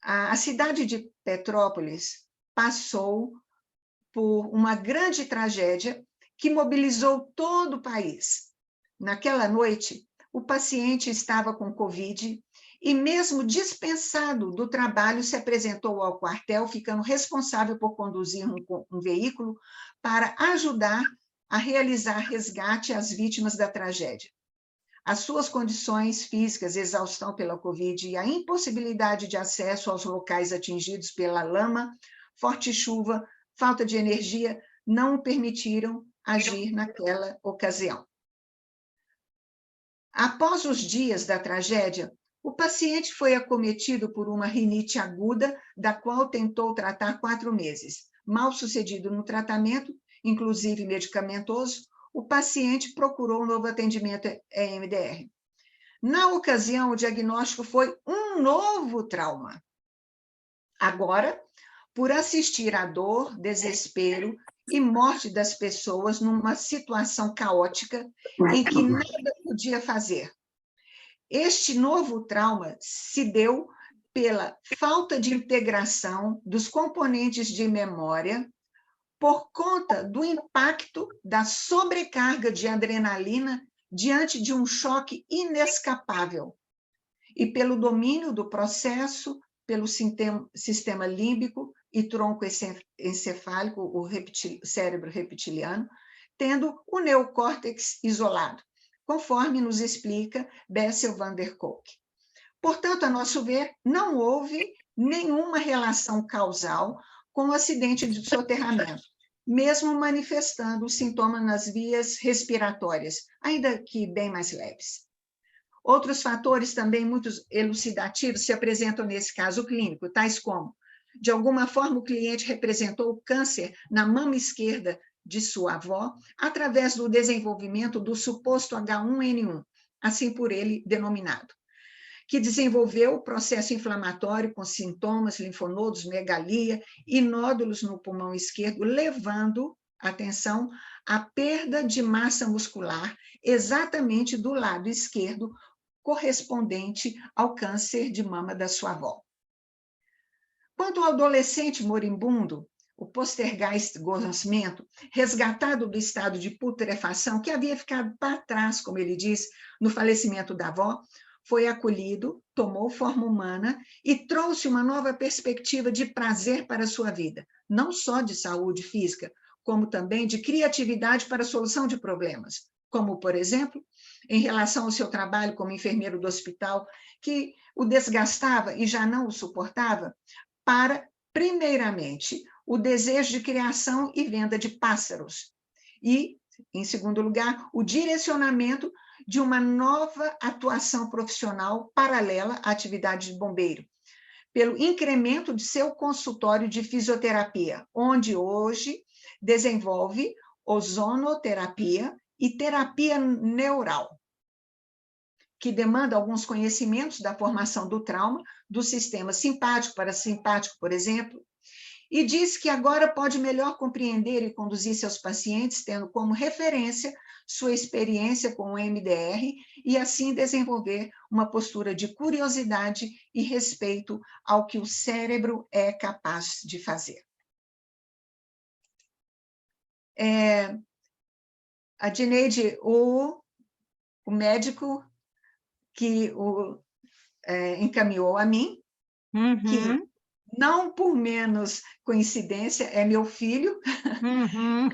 a cidade de Petrópolis passou por uma grande tragédia que mobilizou todo o país. Naquela noite, o paciente estava com Covid e, mesmo dispensado do trabalho, se apresentou ao quartel, ficando responsável por conduzir um veículo para ajudar a realizar resgate às vítimas da tragédia. As suas condições físicas, exaustão pela Covid e a impossibilidade de acesso aos locais atingidos pela lama, forte chuva, falta de energia, não o permitiram agir naquela ocasião. Após os dias da tragédia, o paciente foi acometido por uma rinite aguda, da qual tentou tratar 4 meses. Mal sucedido no tratamento, inclusive medicamentoso, o paciente procurou um novo atendimento EMDR. Na ocasião, o diagnóstico foi um novo trauma. Agora, por assistir à dor, desespero e morte das pessoas numa situação caótica em que nada podia fazer. Este novo trauma se deu pela falta de integração dos componentes de memória, por conta do impacto da sobrecarga de adrenalina diante de um choque inescapável, e pelo domínio do processo, pelo sistema límbico e tronco encefálico, o cérebro reptiliano, tendo o neocórtex isolado, conforme nos explica Bessel van der Kolk. Portanto, a nosso ver, não houve nenhuma relação causal com o acidente de soterramento, mesmo manifestando sintomas nas vias respiratórias, ainda que bem mais leves. Outros fatores também muito elucidativos se apresentam nesse caso clínico, tais como, de alguma forma, o cliente representou o câncer na mama esquerda de sua avó, através do desenvolvimento do suposto H1N1, assim por ele denominado, que desenvolveu o processo inflamatório com sintomas, linfonodos, megalia e nódulos no pulmão esquerdo, levando, atenção, à perda de massa muscular exatamente do lado esquerdo, correspondente ao câncer de mama da sua avó. Quanto ao adolescente moribundo, o Poltergeist-Gossamento, resgatado do estado de putrefação, que havia ficado para trás, como ele diz, no falecimento da avó, foi acolhido, tomou forma humana e trouxe uma nova perspectiva de prazer para a sua vida, não só de saúde física, como também de criatividade para a solução de problemas, como, por exemplo, em relação ao seu trabalho como enfermeiro do hospital, que o desgastava e já não o suportava, para, primeiramente, o desejo de criação e venda de pássaros. E, em segundo lugar, o direcionamento de uma nova atuação profissional paralela à atividade de bombeiro, pelo incremento de seu consultório de fisioterapia, onde hoje desenvolve ozonoterapia e terapia neural, que demanda alguns conhecimentos da formação do trauma, do sistema simpático, parasimpático, por exemplo, e diz que agora pode melhor compreender e conduzir seus pacientes, tendo como referência sua experiência com o MDR e assim desenvolver uma postura de curiosidade e respeito ao que o cérebro é capaz de fazer. A Dineide, o médico que o encaminhou a mim, que não por menos coincidência, é meu filho.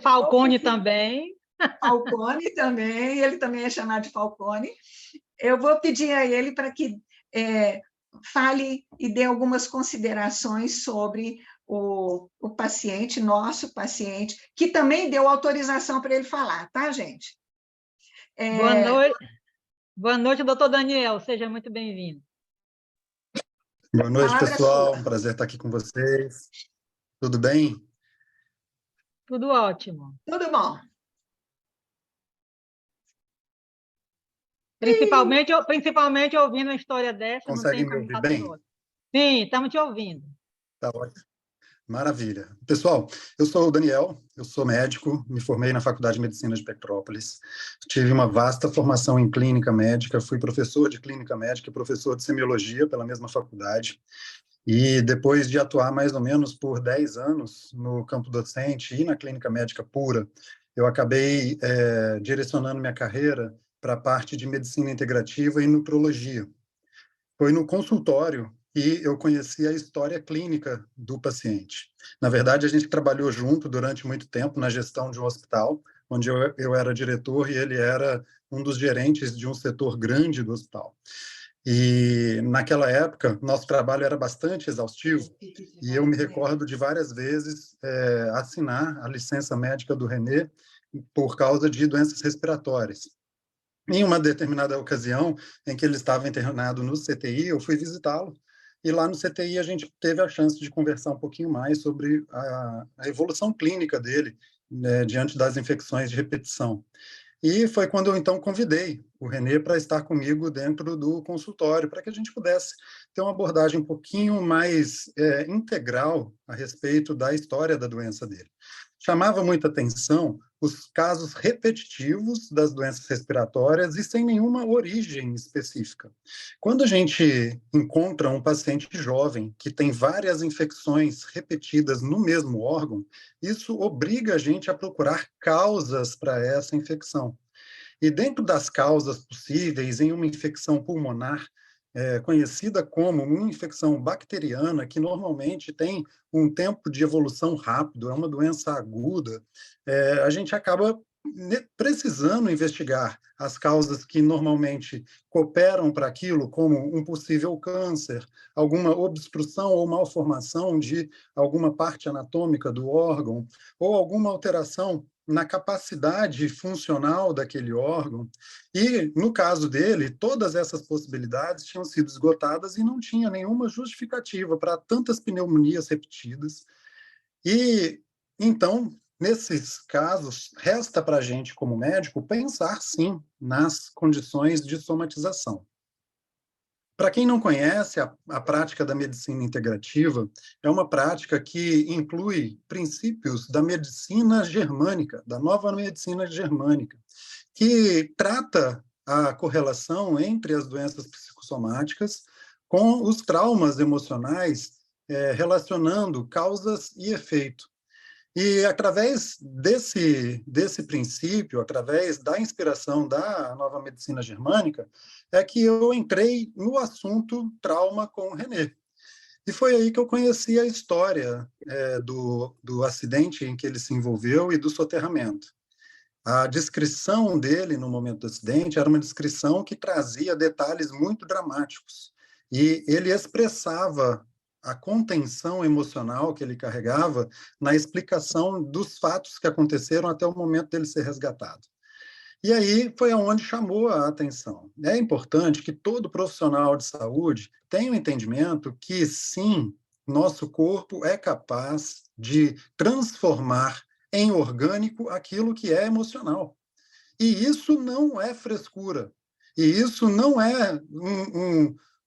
Falcone também. Falcone também, ele também é chamado de Falcone. Eu vou pedir a ele para que fale e dê algumas considerações sobre o paciente, nosso paciente, que também deu autorização para ele falar, tá, gente? Boa noite, doutor Daniel, seja muito bem-vindo. Boa noite, pessoal, um prazer estar aqui com vocês. Tudo bem? Tudo ótimo. Tudo bom. Principalmente ouvindo uma história dessa. Conseguem me ouvir bem? Sim, estamos te ouvindo. Tá ótimo. Maravilha. Pessoal, eu sou o Daniel, eu sou médico, me formei na Faculdade de Medicina de Petrópolis, tive uma vasta formação em clínica médica, fui professor de clínica médica e professor de semiologia pela mesma faculdade, e depois de atuar mais ou menos por 10 anos no campo docente e na clínica médica pura, eu acabei direcionando minha carreira para a parte de medicina integrativa e nutrologia. Foi no consultório e eu conheci a história clínica do paciente. Na verdade, a gente trabalhou junto durante muito tempo na gestão de um hospital, onde eu era diretor e ele era um dos gerentes de um setor grande do hospital. E, naquela época, nosso trabalho era bastante exaustivo e eu me recordo de várias vezes assinar a licença médica do René por causa de doenças respiratórias. Em uma determinada ocasião, em que ele estava internado no CTI, eu fui visitá-lo, e lá no CTI a gente teve a chance de conversar um pouquinho mais sobre a evolução clínica dele, né, diante das infecções de repetição. E foi quando eu, então, convidei o René para estar comigo dentro do consultório, para que a gente pudesse ter uma abordagem um pouquinho mais integral a respeito da história da doença dele. Chamava muita atenção os casos repetitivos das doenças respiratórias e sem nenhuma origem específica. Quando a gente encontra um paciente jovem que tem várias infecções repetidas no mesmo órgão, isso obriga a gente a procurar causas para essa infecção. E dentro das causas possíveis, em uma infecção pulmonar, conhecida como uma infecção bacteriana, que normalmente tem um tempo de evolução rápido, é uma doença aguda, a gente acaba precisando investigar as causas que normalmente cooperam para aquilo, como um possível câncer, alguma obstrução ou malformação de alguma parte anatômica do órgão, ou alguma alteração na capacidade funcional daquele órgão. E, no caso dele, todas essas possibilidades tinham sido esgotadas e não tinha nenhuma justificativa para tantas pneumonias repetidas. E, então, nesses casos, resta para a gente, como médico, pensar, sim, nas condições de somatização. Para quem não conhece, a prática da medicina integrativa é uma prática que inclui princípios da medicina germânica, da nova medicina germânica, que trata a correlação entre as doenças psicossomáticas com os traumas emocionais, relacionando causas e efeito. E, através desse princípio, através da inspiração da nova medicina germânica, é que eu entrei no assunto trauma com o René. E foi aí que eu conheci a história do acidente em que ele se envolveu e do soterramento. A descrição dele no momento do acidente era uma descrição que trazia detalhes muito dramáticos. E ele expressava a contenção emocional que ele carregava na explicação dos fatos que aconteceram até o momento dele ser resgatado. E aí foi aonde chamou a atenção. É importante que todo profissional de saúde tenha o entendimento que, sim, nosso corpo é capaz de transformar em orgânico aquilo que é emocional. E isso não é frescura. E isso não é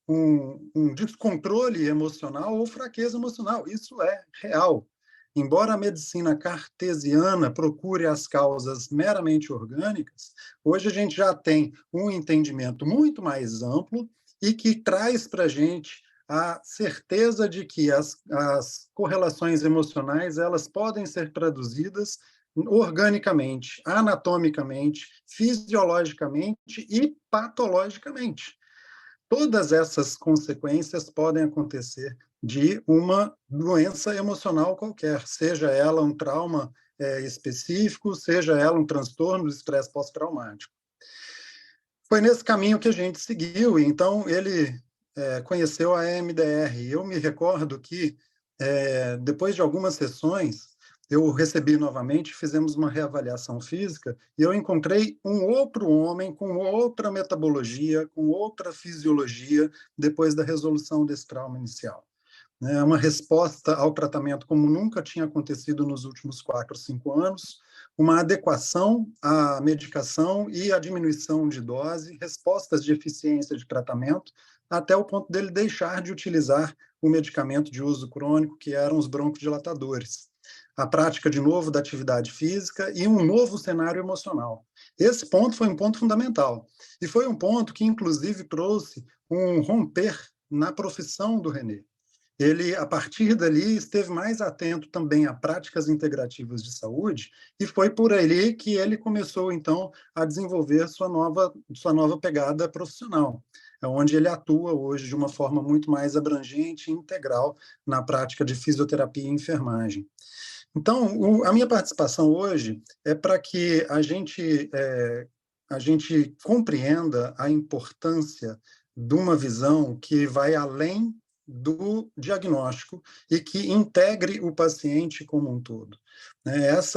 um descontrole emocional ou fraqueza emocional. Isso é real. Embora a medicina cartesiana procure as causas meramente orgânicas, hoje a gente já tem um entendimento muito mais amplo e que traz para a gente a certeza de que as correlações emocionais elas podem ser traduzidas organicamente, anatomicamente, fisiologicamente e patologicamente. Todas essas consequências podem acontecer de uma doença emocional qualquer, seja ela um trauma específico, seja ela um transtorno do estresse pós-traumático. Foi nesse caminho que a gente seguiu, e então ele conheceu a EMDR. Eu me recordo que, depois de algumas sessões, eu recebi novamente, fizemos uma reavaliação física, e eu encontrei um outro homem com outra metabologia, com outra fisiologia, depois da resolução desse trauma inicial. É uma resposta ao tratamento como nunca tinha acontecido nos últimos 4, 5 anos, uma adequação à medicação e à diminuição de dose, respostas de eficiência de tratamento, até o ponto dele deixar de utilizar o medicamento de uso crônico, que eram os broncodilatadores. A prática, de novo, da atividade física e um novo cenário emocional. Esse ponto foi um ponto fundamental. E foi um ponto que, inclusive, trouxe um romper na profissão do René. Ele, a partir dali, esteve mais atento também a práticas integrativas de saúde, e foi por ali que ele começou, então, a desenvolver sua nova pegada profissional, onde ele atua hoje de uma forma muito mais abrangente e integral na prática de fisioterapia e enfermagem. Então, a minha participação hoje é para que a gente compreenda a importância de uma visão que vai além do diagnóstico e que integre o paciente como um todo.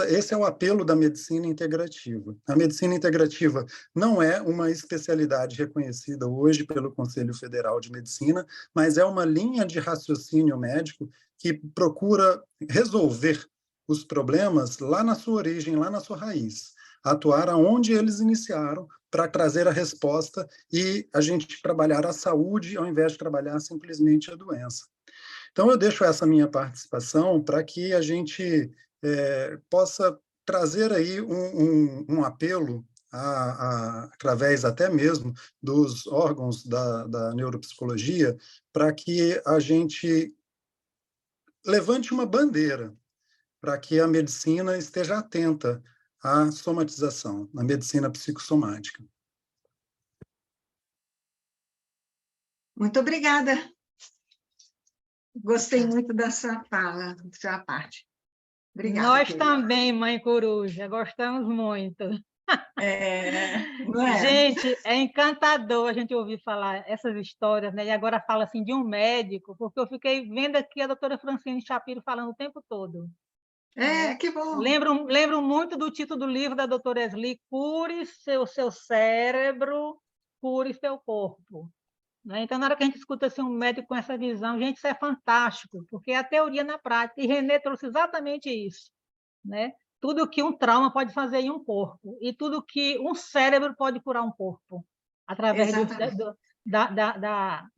Esse é o apelo da medicina integrativa. A medicina integrativa não é uma especialidade reconhecida hoje pelo Conselho Federal de Medicina, mas é uma linha de raciocínio médico que procura resolver os problemas lá na sua origem, lá na sua raiz, atuar aonde eles iniciaram para trazer a resposta e a gente trabalhar a saúde ao invés de trabalhar simplesmente a doença. Então, eu deixo essa minha participação para que a gente possa trazer aí um apelo, através até mesmo dos órgãos da neuropsicologia, para que a gente levante uma bandeira para que a medicina esteja atenta à somatização, na medicina psicossomática. Muito obrigada. Gostei muito da sua fala, da sua parte. Obrigada. Nós também, Mãe Coruja, gostamos muito. Não é? Gente, é encantador a gente ouvir falar essas histórias, né? E agora fala assim de um médico, porque eu fiquei vendo aqui a doutora Francine Shapiro falando o tempo todo. Que bom. Lembro muito do título do livro da doutora Esli, Cure seu cérebro, cure seu corpo. Né? Então, na hora que a gente escuta assim, um médico com essa visão, gente, isso é fantástico, porque é a teoria na prática, e René trouxe exatamente isso. Né? Tudo que um trauma pode fazer em um corpo, e tudo que um cérebro pode curar um corpo, através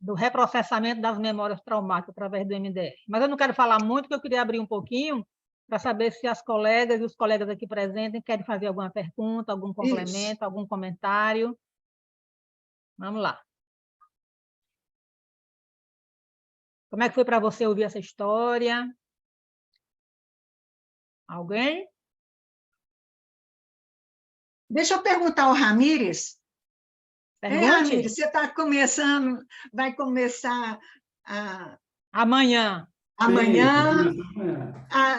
do reprocessamento das memórias traumáticas, através do MDR. Mas eu não quero falar muito, porque eu queria abrir um pouquinho, para saber se as colegas e os colegas aqui presentes querem fazer alguma pergunta, algum complemento, algum comentário. Vamos lá. Como é que foi para você ouvir essa história? Alguém? Deixa eu perguntar ao Ramires. Pergunte. Ramires, você está começando, vai começar Amanhã. Amanhã.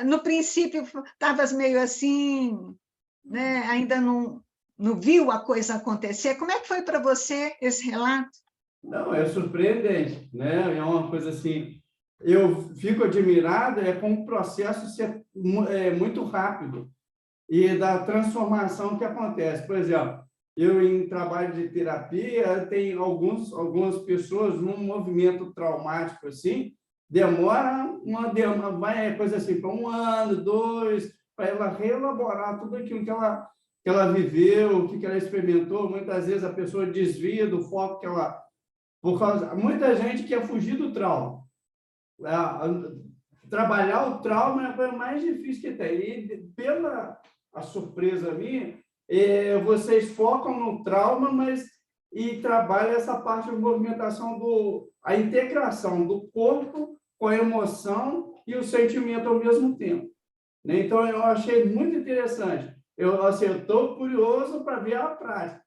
No princípio, estavas meio assim, né? Ainda não viu a coisa acontecer. Como é que foi para você esse relato? Não, é surpreendente, né? É uma coisa assim, eu fico admirado como o processo é muito rápido e da transformação que acontece. Por exemplo, eu em trabalho de terapia, tem algumas pessoas num movimento traumático assim, demora vai coisa assim, para 1 ano, 2, para ela reelaborar tudo aquilo que ela viveu, o que ela experimentou. Muitas vezes a pessoa desvia do foco que ela... Muita gente quer fugir do trauma. Trabalhar o trauma é a coisa mais difícil que tem. E, pela a surpresa minha, vocês focam no trauma, e trabalham essa parte de movimentação, a integração do corpo com a emoção e o sentimento ao mesmo tempo. Então, eu achei muito interessante. Eu estou curioso para ver a prática.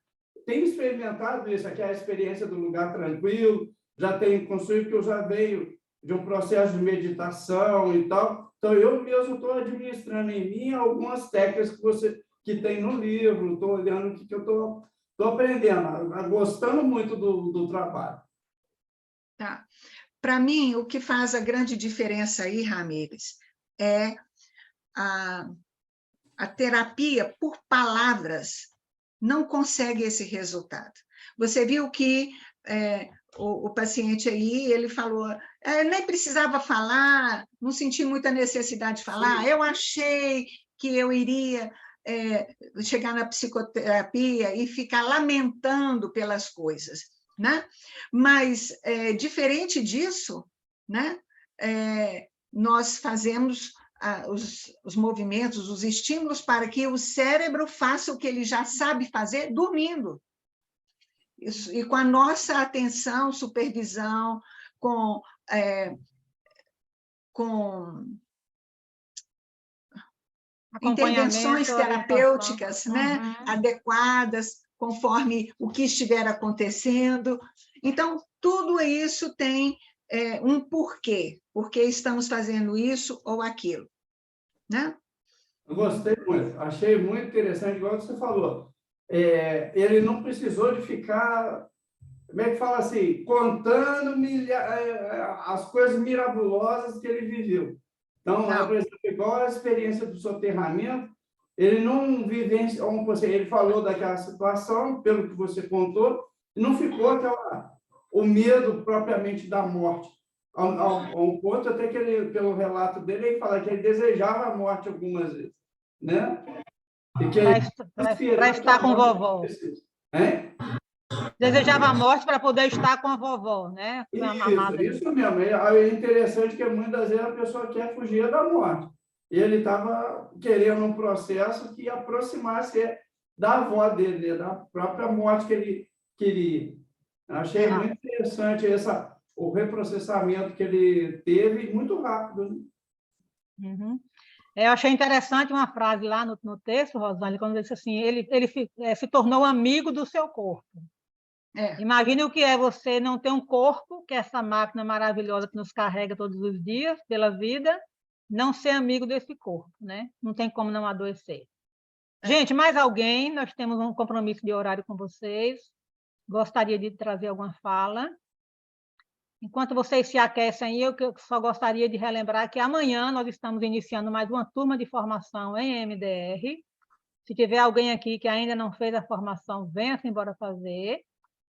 Tenho experimentado isso aqui, a experiência do lugar tranquilo, já tenho construído, que eu já venho de um processo de meditação e tal. Então, eu mesmo estou administrando em mim algumas técnicas que tem no livro, estou olhando o que eu estou aprendendo, gostando muito do trabalho. Tá. Para mim, o que faz a grande diferença aí, Ramires, é a terapia por palavras não consegue esse resultado. Você viu que o paciente aí, ele falou, nem precisava falar, não senti muita necessidade de falar, sim. Eu achei que eu iria chegar na psicoterapia e ficar lamentando pelas coisas, né? Mas, diferente disso, né? Nós fazemos os movimentos, os estímulos para que o cérebro faça o que ele já sabe fazer dormindo. Isso, e com a nossa atenção, supervisão, com intervenções terapêuticas, né, adequadas, conforme o que estiver acontecendo. Então, tudo isso tem um porquê, porque estamos fazendo isso ou aquilo, né? Eu gostei muito, achei muito interessante, igual você falou. Ele não precisou de ficar, como é que fala assim, contando as coisas mirabolosas que ele viveu. Então, por exemplo, igual a experiência do soterramento, ele não vivenciou, ele falou daquela situação, pelo que você contou, e não ficou o medo propriamente da morte. A um ponto até que ele, pelo relato dele, ele fala que ele desejava a morte algumas vezes, né? Para estar com vovó. Desejava a morte para poder estar com a vovó, né? Isso mesmo. É interessante que muitas vezes a pessoa quer fugir da morte. Ele estava querendo um processo que aproximasse da avó dele, né? Da própria morte que ele queria. Achei muito interessante o reprocessamento que ele teve, muito rápido. Né? Uhum. Eu achei interessante uma frase lá no texto, Rosângela, quando ele disse assim, ele se tornou amigo do seu corpo. Imagine o que é você não ter um corpo, que é essa máquina maravilhosa que nos carrega todos os dias pela vida, não ser amigo desse corpo, né? Não tem como não adoecer. Gente, mais alguém? Nós temos um compromisso de horário com vocês. Gostaria de trazer alguma fala. Enquanto vocês se aquecem, eu só gostaria de relembrar que amanhã nós estamos iniciando mais uma turma de formação em MDR. Se tiver alguém aqui que ainda não fez a formação, venha-se embora fazer.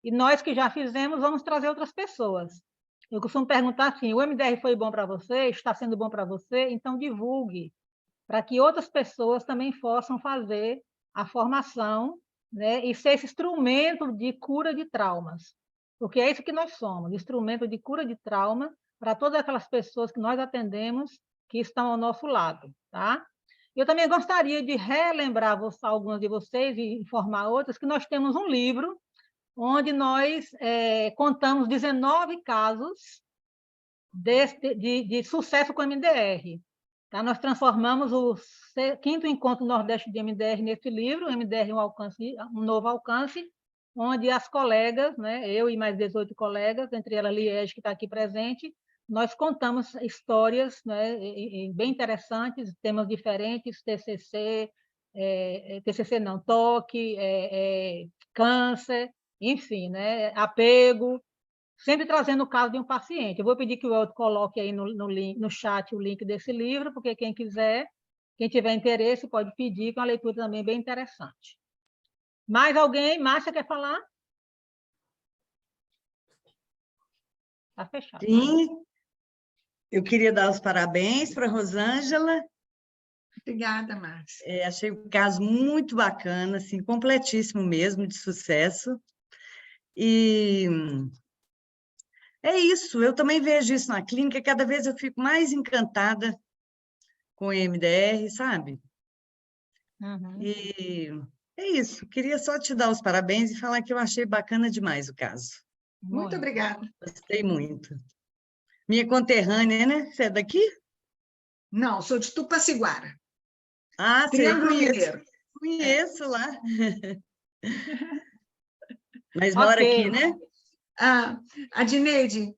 E nós que já fizemos, vamos trazer outras pessoas. Eu costumo perguntar assim, o MDR foi bom para você? Está sendo bom para você? Então, divulgue, para que outras pessoas também possam fazer a formação, né, e ser esse instrumento de cura de traumas. Porque é isso que nós somos, instrumento de cura de trauma para todas aquelas pessoas que nós atendemos, que estão ao nosso lado, tá? Eu também gostaria de relembrar algumas de vocês e informar outras que nós temos um livro onde nós contamos 19 casos de sucesso com MDR. Tá? Nós transformamos o 5º Encontro Nordeste de MDR nesse livro, MDR um novo alcance, onde as colegas, né, eu e mais 18 colegas, entre elas Liege, que está aqui presente, nós contamos histórias, né, bem interessantes, temas diferentes, TCC, TCC não, toque, câncer, enfim, né, apego, sempre trazendo o caso de um paciente. Eu vou pedir que o Elton coloque aí no chat o link desse livro, porque quem quiser, quem tiver interesse, pode pedir, que é uma leitura também bem interessante. Mais alguém? Márcia, quer falar? Está fechado. Sim, eu queria dar os parabéns para a Rosângela. Obrigada, Márcia. Achei o caso muito bacana, assim, completíssimo mesmo, de sucesso. E é isso, eu também vejo isso na clínica, cada vez eu fico mais encantada com o MDR, sabe? Uhum. E é isso, queria só te dar os parabéns e falar que eu achei bacana demais o caso. Muito obrigada. Gostei muito. Minha conterrânea, né? Você é daqui? Não, sou de Tupaciguara. Ah, sei, Triângulo Mineiro. conheço lá. Mas mora aqui, né? Adneide,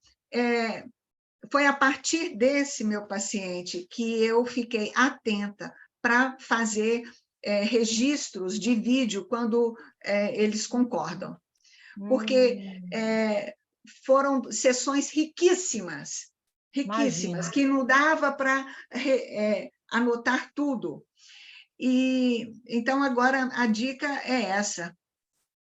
foi a partir desse meu paciente que eu fiquei atenta para fazer registros de vídeo quando eles concordam. Porque foram sessões riquíssimas, Imagina. que não dava para anotar tudo. E então, agora, a dica é essa.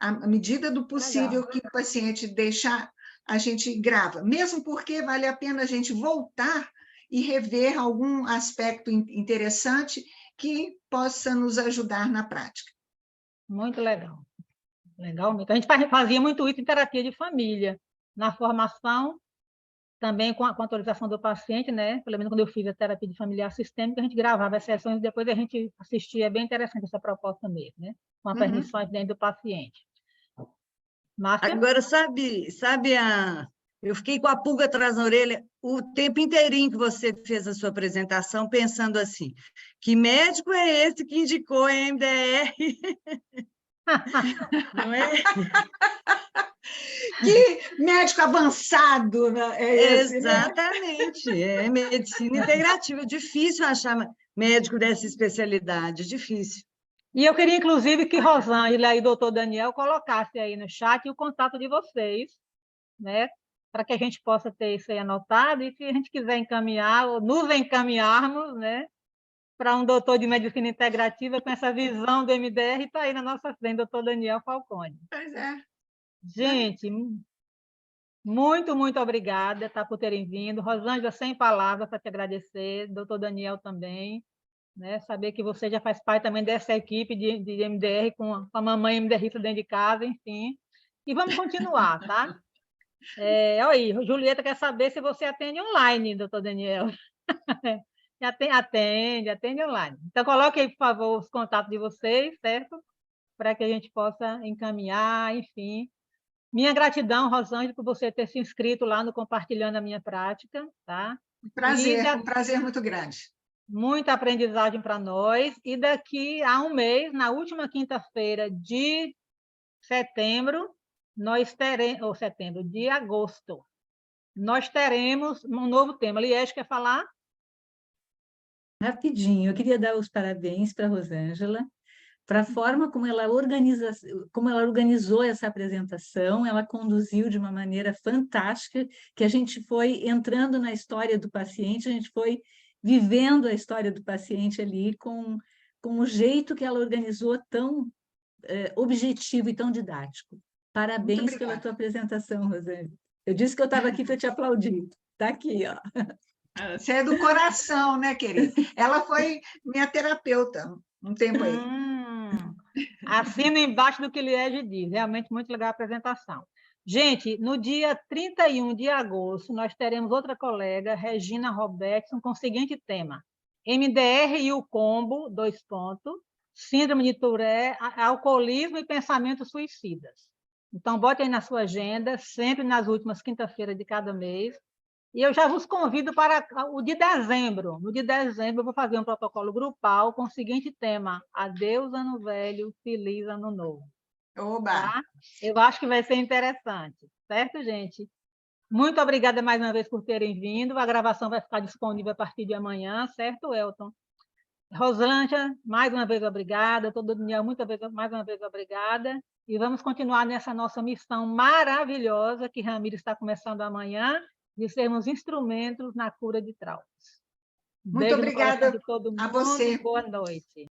À medida do possível que o paciente deixar, a gente grava, mesmo porque vale a pena a gente voltar e rever algum aspecto interessante que possa nos ajudar na prática. Muito legal. Legal mesmo. A gente fazia muito isso em terapia de família. Na formação, também com a autorização do paciente, né? Pelo menos quando eu fiz a terapia de familiar sistêmica, a gente gravava as sessões e depois a gente assistia. É bem interessante essa proposta mesmo, né? Com a permissão dentro do paciente. Márcia? Agora, eu fiquei com a pulga atrás da orelha o tempo inteirinho que você fez a sua apresentação, pensando assim, que médico é esse que indicou a MDR? Não é? Que médico avançado, né? Esse, Exatamente, é medicina integrativa. Difícil achar médico dessa especialidade, difícil. E eu queria, inclusive, que Rosângela e o doutor Daniel colocassem aí no chat o contato de vocês, né? Para que a gente possa ter isso aí anotado e, se a gente quiser encaminhar, ou nos encaminharmos, né? Para um doutor de medicina integrativa com essa visão do MDR, está aí na nossa frente, doutor Daniel Falcone. Pois é. Gente, muito, muito obrigada, tá, por terem vindo. Rosângela, sem palavras para te agradecer, doutor Daniel também, né? Saber que você já faz parte também dessa equipe de MDR, com a mamãe MDRista dentro de casa, enfim. E vamos continuar, tá? Olha aí, Julieta quer saber se você atende online, doutor Daniel. Atende online. Então, coloque aí, por favor, os contatos de vocês, certo? Para que a gente possa encaminhar, enfim. Minha gratidão, Rosângela, por você ter se inscrito lá no Compartilhando a Minha Prática, tá? Um prazer muito grande. Muita aprendizagem para nós. E daqui a um mês, na última quinta-feira de setembro, nós teremos, ou setembro, de agosto, nós teremos um novo tema. Liege, quer falar? Rapidinho, eu queria dar os parabéns para a Rosângela, para a forma como ela organizou essa apresentação, ela conduziu de uma maneira fantástica, que a gente foi entrando na história do paciente, a gente foi vivendo a história do paciente ali com o jeito que ela organizou tão objetivo e tão didático. Parabéns pela tua apresentação, Rosângela. Eu disse que eu estava aqui para te aplaudir. Está aqui, ó. Você é do coração, né, querida? Ela foi minha terapeuta um tempo aí. Assina embaixo do que Liege diz. Realmente muito legal a apresentação. Gente, no dia 31 de agosto, nós teremos outra colega, Regina Robertson, com o seguinte tema: MDR e o combo, síndrome de Tourette, alcoolismo e pensamentos suicidas. Então, bote aí na sua agenda, sempre nas últimas quinta-feiras de cada mês. E eu já vos convido para o de dezembro. No de dezembro, eu vou fazer um protocolo grupal com o seguinte tema: Adeus, Ano Velho, Feliz Ano Novo. Oba! Tá? Eu acho que vai ser interessante. Certo, gente? Muito obrigada mais uma vez por terem vindo. A gravação vai ficar disponível a partir de amanhã, certo, Elton? Rosângela, mais uma vez obrigada. Todo Daniel, mais uma vez obrigada. E vamos continuar nessa nossa missão maravilhosa que Ramiro está começando amanhã, de sermos instrumentos na cura de traumas. Muito Beijo obrigada de todo mundo, a você. Boa noite.